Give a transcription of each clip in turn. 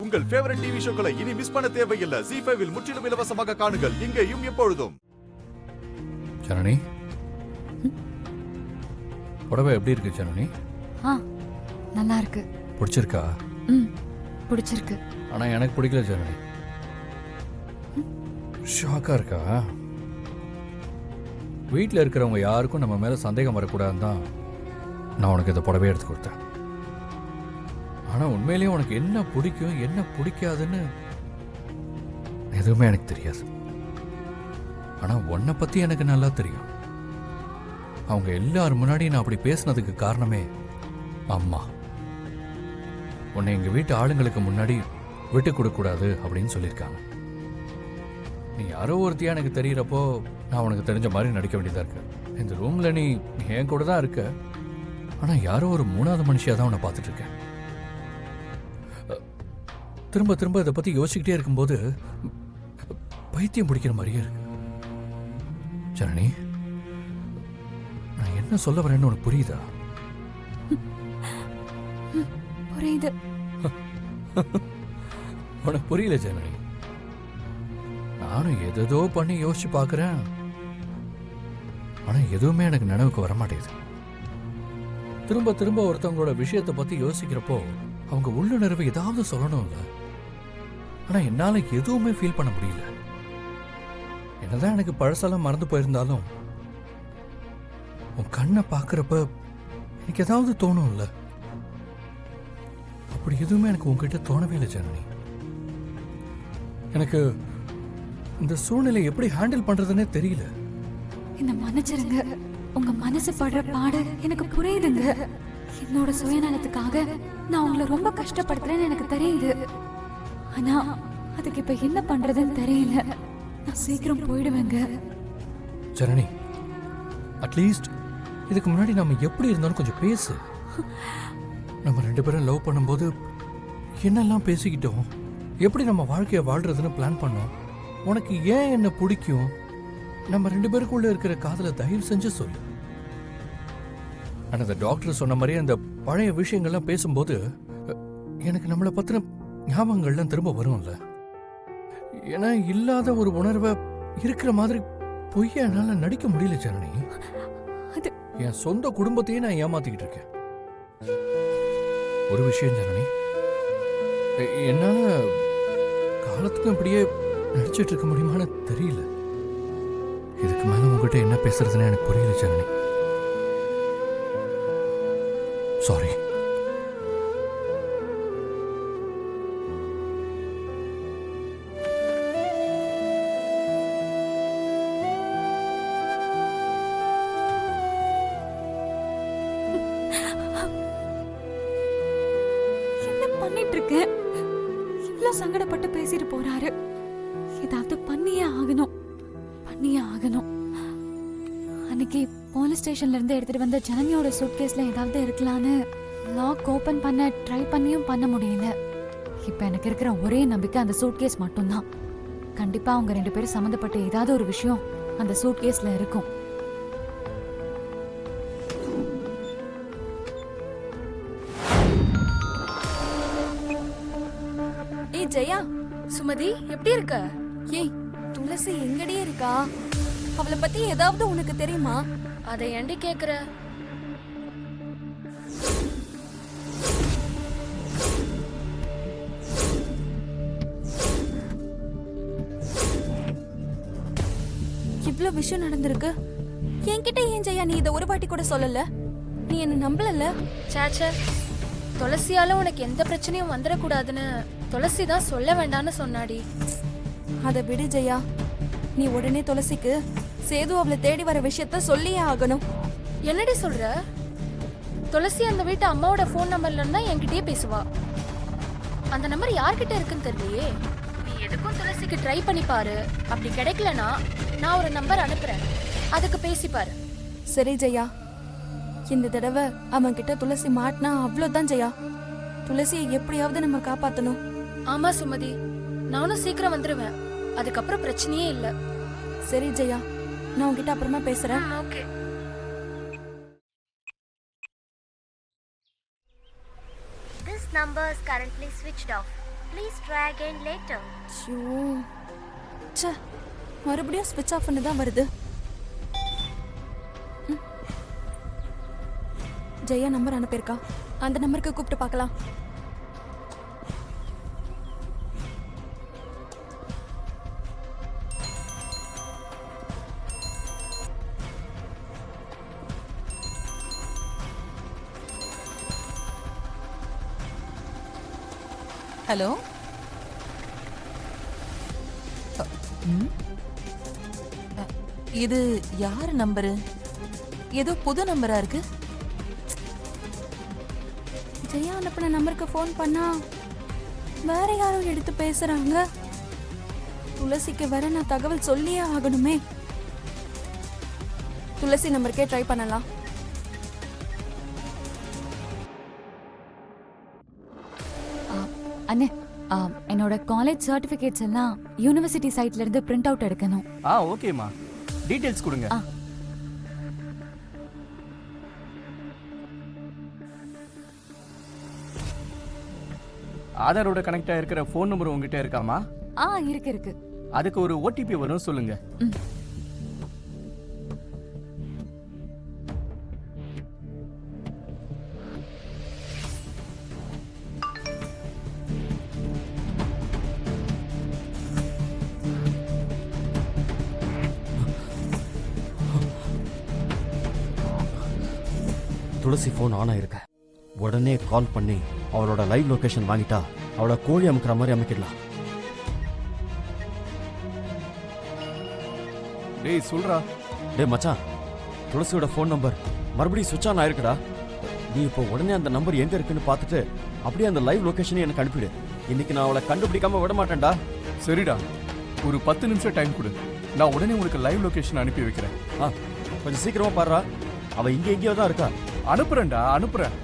உங்கள் favourite TV ஷோக்களை இனி miss பண்ண தேவையில்லை. ZEE5 இல் முற்றிலும் இலவசமாக காணுங்கள், இங்கேயும் எப்பொழுதும். ஜனனி, புடவை எப்படி இருக்கு ஜனனி? நல்லா இருக்கு. பிடிச்சிருக்கா? பிடிச்சிருக்கு. ஆனா எனக்கு பிடிக்கல ஜனனி. ஷாக்கா இருக்கா? வீட்டில் இருக்கிறவங்க யாருக்கும் நம்ம மேல சந்தேகம் வரக்கூடாதுன்னு தான் நான் உனக்கு இந்த புடவை எடுத்து கொடுத்தேன். ஆனா உண்மையிலேயே உனக்கு என்ன பிடிக்கும் என்ன பிடிக்காதுன்னு எதுவுமே எனக்கு தெரியாது. ஆனா உன்னை பத்தி எனக்கு நல்லா தெரியும். அவங்க எல்லாரும் முன்னாடி நான் அப்படி பேசினதுக்கு காரணமே அம்மா. உன்னை எங்க வீட்டு ஆளுங்களுக்கு முன்னாடி விட்டு கொடுக்கூடாது அப்படின்னு சொல்லியிருக்காங்க. நீ யாரோ ஒருத்தியா எனக்கு தெரியறப்போ நான் உனக்கு தெரிஞ்ச மாதிரி நடிக்க வேண்டியதா இருக்கு. இந்த ரூம்ல நீ என் கூட தான் இருக்க, ஆனா யாரோ ஒரு மூணாவது மனுஷியா தான் உன்னை பார்த்துட்டு இருக்கேன். திரும்ப திரும்ப இதை பத்தி யோசிச்சுக்கிட்டே இருக்கும்போது பைத்தியம் பிடிக்கிற மாதிரியே இருக்கு. ஜனனி, நான் என்ன சொல்ல வரேன்னு உனக்கு புரியுதா? புரியுது. உனக்கு புரியல ஜனனி. நானும் எதோ பண்ணி யோசிச்சு பார்க்கிறேன், ஆனா எதுவுமே எனக்கு நினைவுக்கு வரமாட்டேங்குது. திரும்ப திரும்ப ஒருத்தவங்களோட விஷயத்தை பத்தி யோசிக்கிறப்போ அவங்க உள்ளுணர்வு ஏதாவது சொல்லணும்ல, ஆனா என்னால எதுவுமே ஃபீல் பண்ண முடியல. என்னதான் எனக்கு பழசெல்லாம் மறந்து போயிருந்தாலும் உன் கண்ணை பார்க்கறப்ப எனக்கு ஏதாவது தோணும்ல. அப்படி எதுவுமே எனக்கு உங்ககிட்ட தோணவே இல்லை ஜனனி. எனக்கு இந்த சூழ்நிலை எப்படி ஹேண்டில் பண்றதுன்னே தெரியல. என்ன மன்னிச்சிருங்க. உங்க மனசு படுற பாடு எனக்கு புரியுதுங்க. என்னோட சுயநலத்துக்காக நான் உங்களை ரொம்ப கஷ்டப்படுத்துறேன்னு எனக்கு தெரியுது. ஆனா அதுக்கு இப்ப என்ன பண்றதுன்னு தெரியல. நான் சீக்கிரம் போயிடுவேங்க. ஜனனி, அட்லீஸ்ட் இதுக்கு முன்னாடி நம்ம எப்படி இருந்தாலும் கொஞ்சம் பேசு. நம்ம ரெண்டு பேரும் லவ் பண்ணும்போது என்னெல்லாம் பேசிக்கிட்டோம், எப்படி நம்ம வாழ்க்கையை வாழ்றதுன்னு பிளான் பண்ணோம். உனக்கு ஏன் என்ன பிடிக்கும், நம்ம ரெண்டு பேருக்குள்ள இருக்கிற காதலை தயவு செஞ்சு சொல்லு. ஆனா அந்த டாக்டர் சொன்ன மாதிரியே அந்த பழைய விஷயங்கள்லாம் பேசும்போது எனக்கு நம்மளை பத்தின ஞாபகங்கள்லாம் திரும்ப வரும்ல. ஏன்னா இல்லாத ஒரு உணர்வை இருக்கிற மாதிரி பொய்யா என்னால நடிக்க முடியல ஜனனி. என் சொந்த குடும்பத்தையே நான் ஏமாத்திக்கிட்டு இருக்கேன். ஒரு விஷயம் ஜனனி, என்னால காலத்துக்கும் இப்படியே நடிச்சிட்டு இருக்க முடியுமான்னு தெரியல. இதுக்கு மேல உங்ககிட்ட என்ன பேசுறதுன்னு எனக்கு புரியல ஜனனி. சாரி. பண்ணிட்டு இருக்கேன். இவ்வளவு சங்கடப்பட்டு பேசிட்டு போறாரு. ஏதாவது பண்ணியே ஆகணும், பண்ணியே ஆகணும். அன்னைக்கு போலீஸ் ஸ்டேஷன்ல இருந்து எடுத்துட்டு வந்த ஜனனியோட சூட்கேஸ்ல ஏதாவது இருக்கலான்னு லாக் ஓபன் பண்ண ட்ரை பண்ணியும் பண்ண முடியல. இப்ப எனக்கு இருக்கிற ஒரே நம்பிக்கை அந்த சூட்கேஸ் மட்டும்தான். கண்டிப்பா அவங்க ரெண்டு பேரும் சம்மந்தப்பட்ட ஏதாவது ஒரு விஷயம் அந்த சூட்கேஸ்ல இருக்கும். ஜெயா, சுமதி எப்படி இருக்க? ஏய், துளசி எங்கடி இருக்கா? அவளை பத்தி ஏதாவது உனக்கு தெரியுமா? அதை ஏண்டி கேக்குற? இவ்ளோ விஷயம் நடந்திருக்கு. என்கிட்ட ஏன் ஜெயா நீ இதை ஒரு வாட்டி கூட சொல்லல? நீ என்ன நம்பலல்ல? சாச்சா, துளசியால உனக்கு எந்த பிரச்சனையும் வந்துடக்கூடாதுன்னு துளசி தான் சொல்ல வேண்டாம்னு சொன்னாடி. அதை விடு ஜெயா. நீ உடனே துளசிக்கு சேது அவளை தேடி வர விஷயத்த சொல்லியே ஆகணும். என்னடி சொல்ற? துளசி அந்த வீட்டு அம்மாவோட போன் நம்பர்ல இருந்தா என்கிட்டயே பேசுவா. அந்த நம்பர் யார்கிட்ட இருக்குன்னு தெரியலையே. நீ எதுக்கும் துளசிக்கு ட்ரை பண்ணி பாரு. அப்படி கிடைக்கலனா நான் ஒரு நம்பர் அனுப்புறேன், அதுக்கு பேசி பாரு. சரி ஜெயா, இந்த தடவை அவன் கிட்ட துளசி மாட்டினா அவ்வளவுதான் ஜெயா. துளசியை எப்படியாவது நம்ம காப்பாத்தணும். ஆமா சுமதி, நானும் சீக்கிரம் வந்துருவேன். அதுக்கப்புறம் பிரச்சனையே இல்ல. சரி ஜெயா, நான் உன்கிட்ட அப்புறமா பேசுறேன். Okay. This number is currently switched off. Please try again later. ஐயோ ச்சே மறுபடியும் ஸ்விட்ச் ஆஃப் பண்ணி தான் வருது. ஜெயா நம்பர் அனுப்பியிருக்கா. அந்த நம்பருக்கு கூப்பிட்டு பார்க்கலாம். ஹலோ இது யார் நம்பரு? ஏதோ புது நம்பரா இருக்கு. ஜெயா அனுப்பின நம்பருக்கு ஃபோன் பண்ணா வேற யாரோ எடுத்து பேசுறாங்க. துளசிக்கு வேற நான் தகவல் சொல்லியே ஆகணுமே. துளசி நம்பருக்கே ட்ரை பண்ணலாம். அண்ணே என்னோட காலேஜ் சர்டிபிகேட்ஸ் எல்லாம் யூனிவர்சிட்டி சைட்ல இருந்து பிரிண்ட் அவுட் எடுக்கணும். ஓகேம்மா, டீடைல்ஸ் கொடுங்க. ஆதாரோட கனெக்ட் ஆயிருக்கிற ஃபோன் நம்பர் உங்ககிட்ட இருக்காமா? இருக்கு. அதுக்கு ஒரு ஓடிபி வரும், சொல்லுங்க. துளசி ஃபோன் ஆன் ஆயிருக்க. உடனே கால் பண்ணி அவளோட லைவ் லொகேஷன் வாங்கிட்டா அவளை கோழி அமுக்கிற மாதிரி அமுக்கிடலாம். டேய் சொல்றா. டேய் மச்சான், துளசியோட ஃபோன் நம்பர் மறுபடியும் சுவிட்ச் ஆன் ஆயிருக்குடா. நீ இப்போ உடனே அந்த நம்பர் எங்க இருக்குன்னு பார்த்துட்டு அப்படியே அந்த லைவ் லொகேஷனை எனக்கு அனுப்பிடு. இன்னைக்கு நான் அவளை கண்டுபிடிக்காம விட மாட்டேன்டா. சரிடா, ஒரு 10 நிமிஷம் டைம் கொடு. நான் உடனே உங்களுக்கு லைவ் லொகேஷன் அனுப்பி வைக்கிறேன். கொஞ்சம் சீக்கிரமா பாருடா. அவ இங்க எங்கேயோ தான் இருக்கா. அனுப்புறேன்டா, அனுப்புறேன்.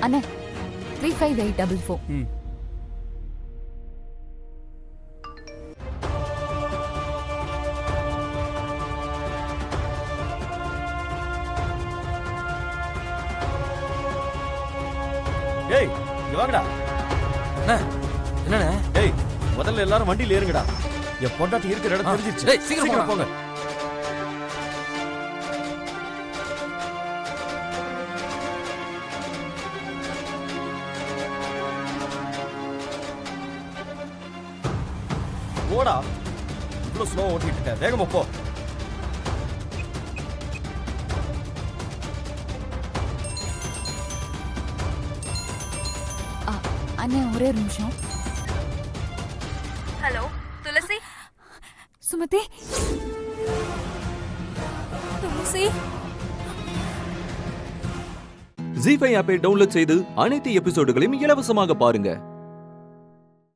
அண்ணே 35844. டேய் இங்க வாங்கடா. என்னண்ணே? டேய் முதல்ல எல்லாரும் வண்டியில ஏறுங்கடா. என் பொண்டாட்டி இருக்கிற இடம் தெரிஞ்சிருச்சு. டேய், சீக்கிரம் போங்க. போடா, இவ்வளவு ஸ்லோ ஓட்டிட்டு இருக்க. வேகமா போ. அண்ணே ஒரே ஒரு நிமிஷம். ஹலோ துளசி. சுமதி. துளசி. ஜீ5 ஆப்பை டவுன்லோட் செய்து அனைத்து எபிசோடுகளையும் இலவசமாக பாருங்க.